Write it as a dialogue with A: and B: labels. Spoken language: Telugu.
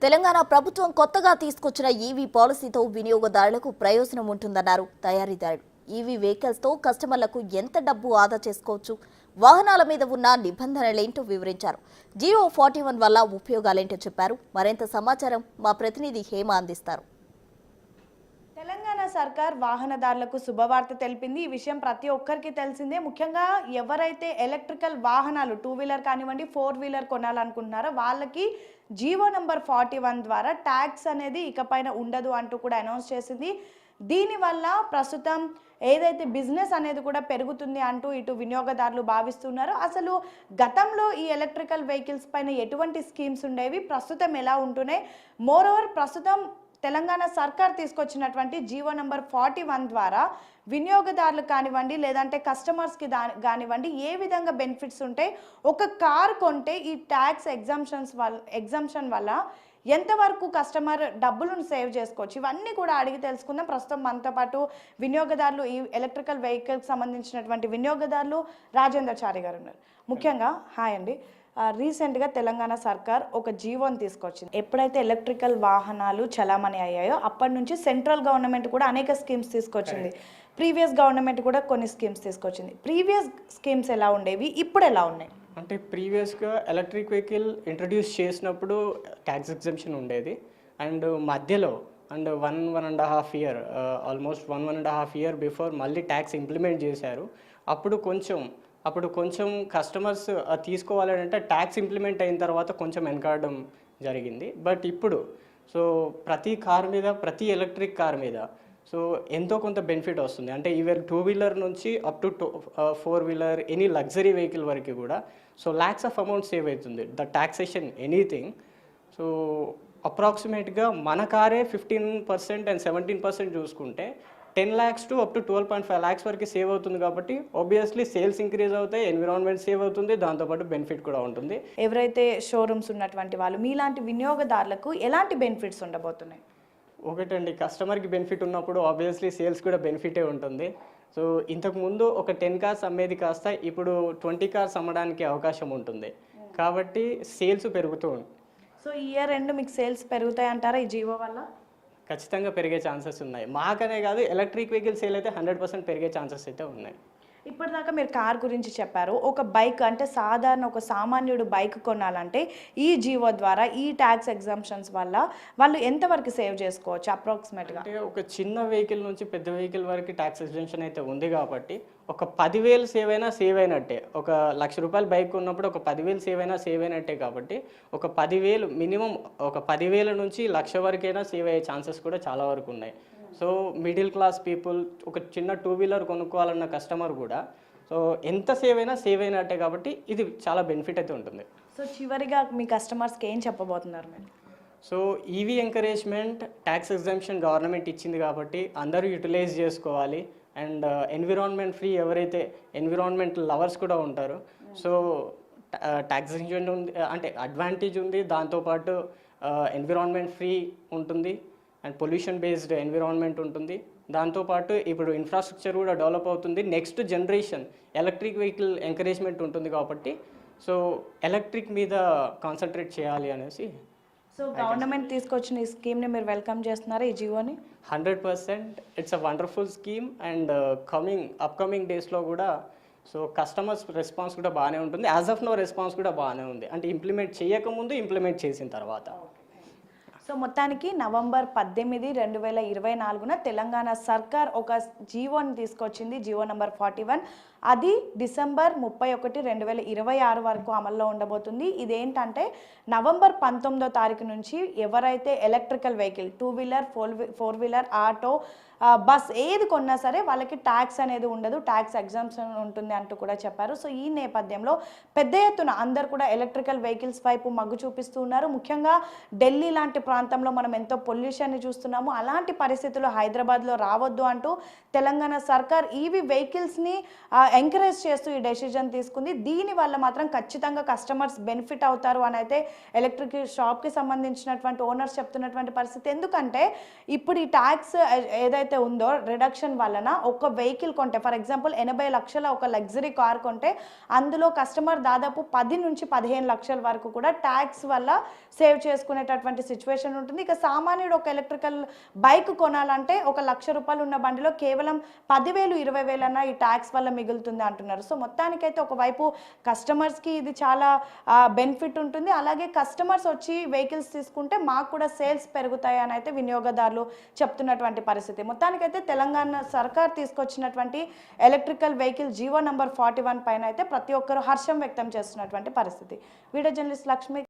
A: తెలంగాణ ప్రభుత్వం కొత్తగా తీసుకొచ్చిన ఈవీ పాలసీతో వినియోగదారులకు ప్రయోజనం ఉంటుందన్నారు తయారీదారుడు. ఈవీ వెహికల్స్ తో కస్టమర్లకు ఎంత డబ్బు ఆదా చేసుకోవచ్చు, వాహనాల మీద ఉన్న నిబంధనలేంటో వివరించారు. జియో 41 వల్ల ఉపయోగాలేంటో చెప్పారు. మరింత సమాచారం మా ప్రతినిధి హేమ అందిస్తారు.
B: తెలంగాణ సర్కార్ వాహనదారులకు శుభవార్త తెలిపింది. ఈ విషయం ప్రతి ఒక్కరికి తెలిసిందే. ముఖ్యంగా ఎవరైతే ఎలక్ట్రికల్ వాహనాలు 2 వీలర్ కానివ్వండి 4 వీలర్ కొనాలనుకుంటున్నారో వాళ్ళకి జియో నంబర్ 41 ద్వారా ట్యాక్స్ అనేది ఇకపైన ఉండదు అంటూ కూడా అనౌన్స్ చేసింది. దీనివల్ల ప్రస్తుతం ఏదైతే బిజినెస్ అనేది కూడా పెరుగుతుంది అంటూ ఇటు వినియోగదారులు భావిస్తున్నారు. అసలు గతంలో ఈ ఎలక్ట్రికల్ వెహికల్స్ పైన ఎటువంటి స్కీమ్స్ ఉండేవి, ప్రస్తుతం ఎలా ఉంటున్నాయి, మోరోవర్ ప్రస్తుతం తెలంగాణ సర్కార్ తీసుకొచ్చినటువంటి జియో నంబర్ 41 ద్వారా వినియోగదారులు కానివ్వండి లేదంటే కస్టమర్స్కి కానివ్వండి ఏ విధంగా బెనిఫిట్స్ ఉంటాయి, ఒక కార్ కొంటే ఈ ట్యాక్స్ ఎగ్జంప్షన్ వల్ల ఎంతవరకు కస్టమర్ డబ్బులను సేవ్ చేసుకోవచ్చు, ఇవన్నీ కూడా అడిగి తెలుసుకుందాం. ప్రస్తుతం మనతో పాటు వినియోగదారులు, ఈ ఎలక్ట్రికల్ వెహికల్కి సంబంధించినటువంటి వినియోగదారులు రాజేంద్రచారి గారు ఉన్నారు. ముఖ్యంగా హాయ్ అండి. రీసెంట్గా తెలంగాణ సర్కార్ ఒక జీవోని తీసుకొచ్చింది. ఎప్పుడైతే ఎలక్ట్రికల్ వాహనాలు చలామణి అయ్యాయో అప్పటి నుంచి సెంట్రల్ గవర్నమెంట్ కూడా అనేక స్కీమ్స్ తీసుకొచ్చింది. ప్రీవియస్ గవర్నమెంట్ కూడా కొన్ని స్కీమ్స్ తీసుకొచ్చింది. ప్రీవియస్ స్కీమ్స్ ఎలా ఉండేవి, ఇప్పుడు ఎలా ఉన్నాయి?
C: అంటే ప్రీవియస్గా ఎలక్ట్రిక్ వెహికల్ ఇంట్రడ్యూస్ చేసినప్పుడు ట్యాక్స్ ఎగ్జంప్షన్ ఉండేది. అండ్ మధ్యలో and 1.5 year almost 1.5 year before మళ్ళీ ట్యాక్స్ ఇంప్లిమెంట్ చేశారు. అప్పుడు కొంచెం కస్టమర్స్ తీసుకోవాలంటే ట్యాక్స్ ఇంప్లిమెంట్ అయిన తర్వాత కొంచెం వెనకాడడం జరిగింది. బట్ ఇప్పుడు ప్రతి కార్ మీద, ప్రతి ఎలక్ట్రిక్ కార్ మీద ఎంతో కొంత బెనిఫిట్ వస్తుంది. అంటే ఈవెన్ 2 వీలర్ నుంచి up to 4 wheeler any luxury vehicle వరకు కూడా ల్యాక్స్ ఆఫ్ అమౌంట్ సేవ్ అవుతుంది. The taxation anything. అప్రాక్సిమేట్గా మన కారే 15% అండ్ 17% చూసుకుంటే 10 lakhs to up to 12.5 lakhs వరకు సేవ్ అవుతుంది. కాబట్టి ఆబ్వియస్లీ సేల్స్ ఇంక్రీజ్ అవుతాయి, ఎన్విరాన్మెంట్ సేవ్ అవుతుంది, దాంతోపాటు బెనిఫిట్ కూడా ఉంటుంది.
B: ఎవరైతే షోరూమ్స్ ఉన్నటువంటి వాళ్ళు, మీలాంటి వినియోగదారులకు ఎలాంటి బెనిఫిట్స్ ఉండబోతున్నాయి?
C: ఒకటండి, కస్టమర్కి బెనిఫిట్ ఉన్నప్పుడు ఆబ్వియస్లీ సేల్స్ కూడా బెనిఫిటే ఉంటుంది. ఇంతకుముందు ఒక 10 కార్స్ అమ్మేది కాస్త ఇప్పుడు 20 కార్స్ అమ్మడానికి అవకాశం ఉంటుంది. కాబట్టి సేల్స్ పెరుగుతూ ఉంటుంది.
B: ఈ ఇయర్ ఎండ్ మీకు సేల్స్ పెరుగుతాయి అంటారా ఈ జియో వల్ల?
C: ఖచ్చితంగా పెరిగే ఛాన్సెస్ ఉన్నాయి. మాకనే కాదు, ఎలక్ట్రిక్ వెహికల్ సేల్ అయితే 100% పెరిగే ఛాన్సెస్ అయితే ఉన్నాయి.
B: ఇప్పటిదాకా మీరు కార్ గురించి చెప్పారు. ఒక బైక్ అంటే సాధారణ ఒక సామాన్యుడు బైక్ కొనాలంటే ఈ జియో ద్వారా, ఈ ట్యాక్స్ ఎగ్జంప్షన్స్ వల్ల వాళ్ళు ఎంతవరకు సేవ్ చేసుకోవచ్చు అప్రాక్సిమేట్గా?
C: అంటే ఒక చిన్న వెహికల్ నుంచి పెద్ద వెహికల్ వరకు ట్యాక్స్ ఎగ్జంప్షన్ అయితే ఉంది. కాబట్టి ఒక 10,000 సేవ్ అయినట్టే. ఒక ₹1,00,000 బైక్ ఉన్నప్పుడు ఒక 10,000 సేవ్ అయినట్టే. కాబట్టి ఒక 10,000 మినిమం, ఒక 10,000 నుంచి 1,00,000 వరకైనా సేవ్ అయ్యే ఛాన్సెస్ కూడా చాలా వరకు ఉన్నాయి. మిడిల్ క్లాస్ పీపుల్, ఒక చిన్న 2 వీలర్ కొనుక్కోవాలన్న కస్టమర్ కూడా ఎంత సేవ్ అయినట్టే. కాబట్టి ఇది చాలా బెనిఫిట్ అయితే ఉంటుంది.
B: చివరిగా మీ కస్టమర్స్కి ఏం చెప్పబోతున్నారు మీరు?
C: EV encouragement, tax exemption government ఇచ్చింది కాబట్టి అందరూ యూటిలైజ్ చేసుకోవాలి. అండ్ ఎన్విరాన్మెంట్ ఫ్రీ, ఎవరైతే ఎన్విరాన్మెంట్ లవర్స్ కూడా ఉంటారో ట్యాక్స్ ఎగ్జంప్షన్ ఉంది అంటే అడ్వాంటేజ్ ఉంది. దాంతోపాటు ఎన్విరాన్మెంట్ ఫ్రీ ఉంటుంది అండ్ పొల్యూషన్ బేస్డ్ ఎన్విరాన్మెంట్ ఉంటుంది. దాంతోపాటు ఇప్పుడు ఇన్ఫ్రాస్ట్రక్చర్ కూడా డెవలప్ అవుతుంది. Next generation electric vehicle encouragement ఉంటుంది. కాబట్టి ఎలక్ట్రిక్ మీద కాన్సన్ట్రేట్ చేయాలి అనేసి.
B: గవర్నమెంట్ తీసుకొచ్చిన ఈ స్కీమ్ని మీరు వెల్కమ్ చేస్తున్నారా, ఈ Gionee?
C: 100% it's a wonderful scheme. And upcoming డేస్లో కూడా కస్టమర్స్ రెస్పాన్స్ కూడా బాగానే ఉంటుంది. యాజ్ ఆఫ్ నో రెస్పాన్స్ కూడా బాగానే ఉంది. అంటే ఇంప్లిమెంట్ చేయకముందు, ఇంప్లిమెంట్ చేసిన తర్వాత.
B: మొత్తానికి నవంబర్ 18, 2024 తెలంగాణ సర్కార్ ఒక జియోని తీసుకొచ్చింది, జియో నంబర్ 41. అది డిసెంబర్ 31, 2026 వరకు అమల్లో ఉండబోతుంది. ఇదేంటంటే నవంబర్ 19వ తారీఖు నుంచి ఎవరైతే electrical vehicle 2 wheeler 4 wheeler auto bus ఏది కొన్నా సరే వాళ్ళకి ట్యాక్స్ అనేది ఉండదు, ట్యాక్స్ ఎగ్జంప్షన్ ఉంటుంది అంటూ కూడా చెప్పారు. ఈ నేపథ్యంలో పెద్ద ఎత్తున అందరు కూడా ఎలక్ట్రికల్ వెహికల్స్ వైపు మగ్గు చూపిస్తూ ఉన్నారు. ముఖ్యంగా ఢిల్లీ లాంటి ప్రాంతంలో మనం ఎంతో పొల్యూషన్ని చూస్తున్నాము. అలాంటి పరిస్థితులు హైదరాబాద్లో రావద్దు అంటూ తెలంగాణ సర్కార్ ఈవీ వెహికల్స్ని ఎంకరేజ్ చేస్తూ ఈ డెసిజన్ తీసుకుంది. దీనివల్ల మాత్రం ఖచ్చితంగా కస్టమర్స్ బెనిఫిట్ అవుతారు అని అయితే ఎలక్ట్రిక్ షాప్కి సంబంధించినటువంటి ఓనర్స్ చెప్తున్నటువంటి పరిస్థితి. ఎందుకంటే ఇప్పుడు ఈ ట్యాక్స్ ఏదైతే ఉందో రిడక్షన్ వలన ఒక వెహికల్ కొంటే, ఫర్ ఎగ్జాంపుల్ 80 లక్షల ఒక లగ్జరీ కార్ కొంటే అందులో కస్టమర్ దాదాపు 10 నుంచి 15 లక్షల వరకు కూడా ట్యాక్స్ వల్ల సేవ్ చేసుకునేటటువంటి సిచ్యువేషన్ ఉంటుంది. ఇక సామాన్యుడు ఒక ఎలక్ట్రికల్ బైక్ కొనాలంటే ₹1 లక్ష ఉన్న బండిలో కేవలం 10,000 20,000 అన్న ఈ ట్యాక్స్ వల్ల మిగులుతుంది అంటున్నారు. సో మొత్తానికైతే ఒకవైపు కస్టమర్స్కి ఇది చాలా బెనిఫిట్ ఉంటుంది. అలాగే కస్టమర్స్ వచ్చి వెహికల్స్ తీసుకుంటే మాకు కూడా సేల్స్ పెరుగుతాయి అని అయితే వినియోగదారులు చెప్తున్నటువంటి పరిస్థితి. మొత్తానికైతే తెలంగాణ సర్కార్ తీసుకొచ్చినటువంటి ఎలక్ట్రికల్ వెహికల్ జీవో నంబర్ 41 పైన అయితే ప్రతి ఒక్కరు హర్షం వ్యక్తం చేస్తున్నటువంటి పరిస్థితి. Video journalist Lakshmi.